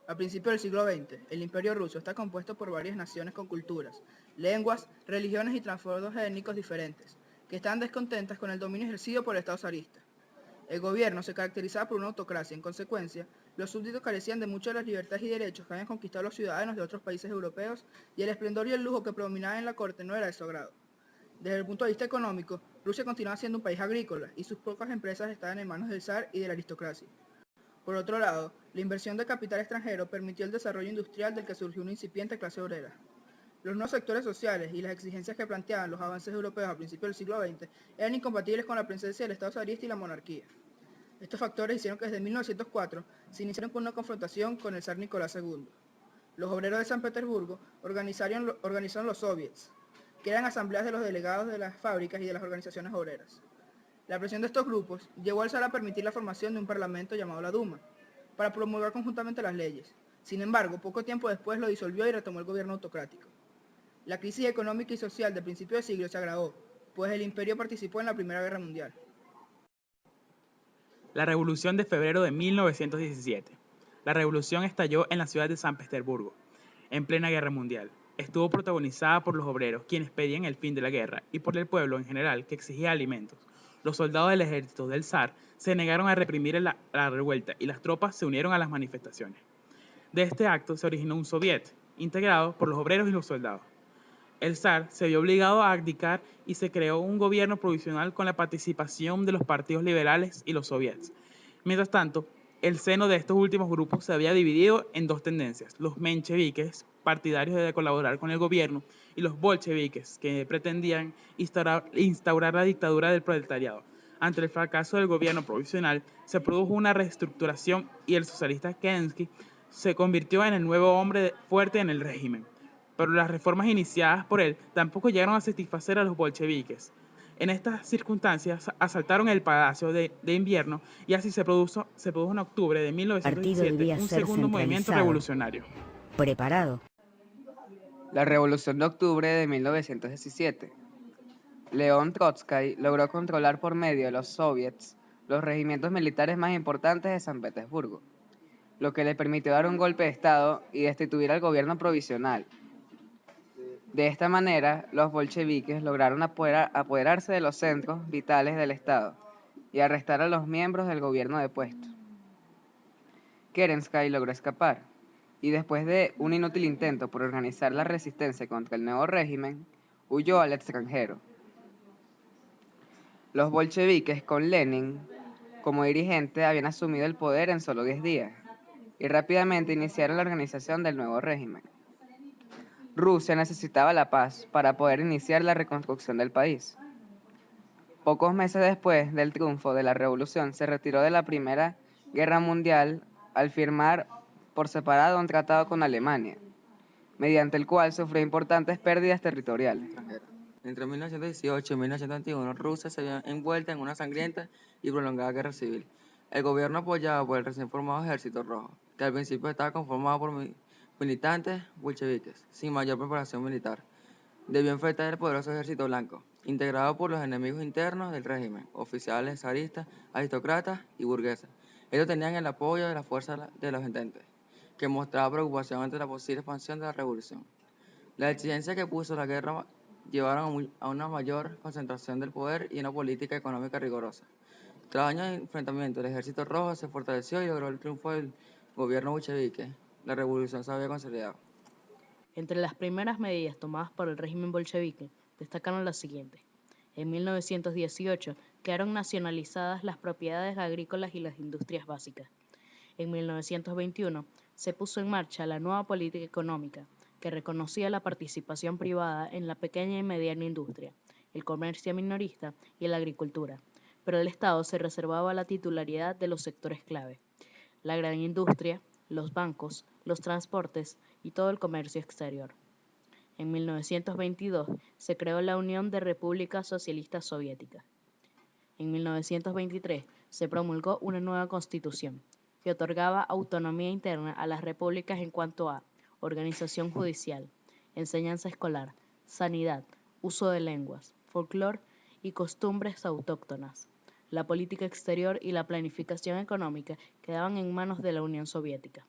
A principios del siglo XX, el Imperio ruso está compuesto por varias naciones con culturas, lenguas, religiones y trasfondos étnicos diferentes, que están descontentas con el dominio ejercido por el Estado zarista. El gobierno se caracterizaba por una autocracia. En consecuencia, los súbditos carecían de muchas de las libertades y derechos que habían conquistado los ciudadanos de otros países europeos, y el esplendor y el lujo que predominaba en la corte no era de su agrado. Desde el punto de vista económico, Rusia continuaba siendo un país agrícola, y sus pocas empresas estaban en manos del zar y de la aristocracia. Por otro lado, la inversión de capital extranjero permitió el desarrollo industrial del que surgió una incipiente clase obrera. Los nuevos sectores sociales y las exigencias que planteaban los avances europeos a principios del siglo XX eran incompatibles con la presencia del Estado zarista y la monarquía. Estos factores hicieron que desde 1904 se iniciaran con una confrontación con el zar Nicolás II. Los obreros de San Petersburgo organizaron los soviets, que eran asambleas de los delegados de las fábricas y de las organizaciones obreras. La presión de estos grupos llevó al zar a permitir la formación de un parlamento llamado la Duma, para promulgar conjuntamente las leyes. Sin embargo, poco tiempo después lo disolvió y retomó el gobierno autocrático. La crisis económica y social de principio de siglo se agravó, pues el imperio participó en la Primera Guerra Mundial. La Revolución de febrero de 1917. La revolución estalló en la ciudad de San Petersburgo, en plena guerra mundial. Estuvo protagonizada por los obreros, quienes pedían el fin de la guerra, y por el pueblo en general, que exigía alimentos. Los soldados del ejército del zar se negaron a reprimir la revuelta y las tropas se unieron a las manifestaciones. De este acto se originó un soviet, integrado por los obreros y los soldados. El zar se vio obligado a abdicar y se creó un gobierno provisional con la participación de los partidos liberales y los soviets. Mientras tanto, el seno de estos últimos grupos se había dividido en dos tendencias: los mencheviques, partidarios de colaborar con el gobierno, y los bolcheviques, que pretendían instaurar la dictadura del proletariado. Ante el fracaso del gobierno provisional, se produjo una reestructuración y el socialista Kerensky se convirtió en el nuevo hombre fuerte en el régimen. Pero las reformas iniciadas por él tampoco llegaron a satisfacer a los bolcheviques. En estas circunstancias asaltaron el Palacio de Invierno y así se produjo en octubre de 1917 un segundo movimiento revolucionario. Preparado. La Revolución de Octubre de 1917. León Trotsky logró controlar por medio de los soviets los regimientos militares más importantes de San Petersburgo, lo que le permitió dar un golpe de Estado y destituir al gobierno provisional. De esta manera, los bolcheviques lograron apoderarse de los centros vitales del Estado y arrestar a los miembros del gobierno depuesto. Kerensky logró escapar, y después de un inútil intento por organizar la resistencia contra el nuevo régimen, huyó al extranjero. Los bolcheviques, con Lenin como dirigente, habían asumido el poder en solo 10 días, y rápidamente iniciaron la organización del nuevo régimen. Rusia necesitaba la paz para poder iniciar la reconstrucción del país. Pocos meses después del triunfo de la revolución, se retiró de la Primera Guerra Mundial al firmar por separado un tratado con Alemania, mediante el cual sufrió importantes pérdidas territoriales. Entre 1918 y 1921, Rusia se vio envuelta en una sangrienta y prolongada guerra civil. El gobierno apoyado por el recién formado Ejército Rojo, que al principio estaba conformado por militantes bolcheviques, sin mayor preparación militar, debió enfrentar el poderoso Ejército Blanco, integrado por los enemigos internos del régimen, oficiales zaristas, aristócratas y burgueses. Ellos tenían el apoyo de la fuerza de los ententes, que mostraba preocupación ante la posible expansión de la revolución. La exigencia que puso la guerra llevaron a una mayor concentración del poder y una política económica rigurosa. Tras años de enfrentamiento, el Ejército Rojo se fortaleció y logró el triunfo del gobierno bolchevique. La revolución se había consolidado. Entre las primeras medidas tomadas por el régimen bolchevique destacaron las siguientes. En 1918 quedaron nacionalizadas las propiedades agrícolas y las industrias básicas. En 1921 se puso en marcha la nueva política económica, que reconocía la participación privada en la pequeña y mediana industria, el comercio minorista y la agricultura, pero el Estado se reservaba la titularidad de los sectores clave: la gran industria, los bancos, los transportes y todo el comercio exterior. En 1922 se creó la Unión de Repúblicas Socialistas Soviéticas. En 1923 se promulgó una nueva constitución, que otorgaba autonomía interna a las repúblicas en cuanto a organización judicial, enseñanza escolar, sanidad, uso de lenguas, folclore y costumbres autóctonas. La política exterior y la planificación económica quedaban en manos de la Unión Soviética.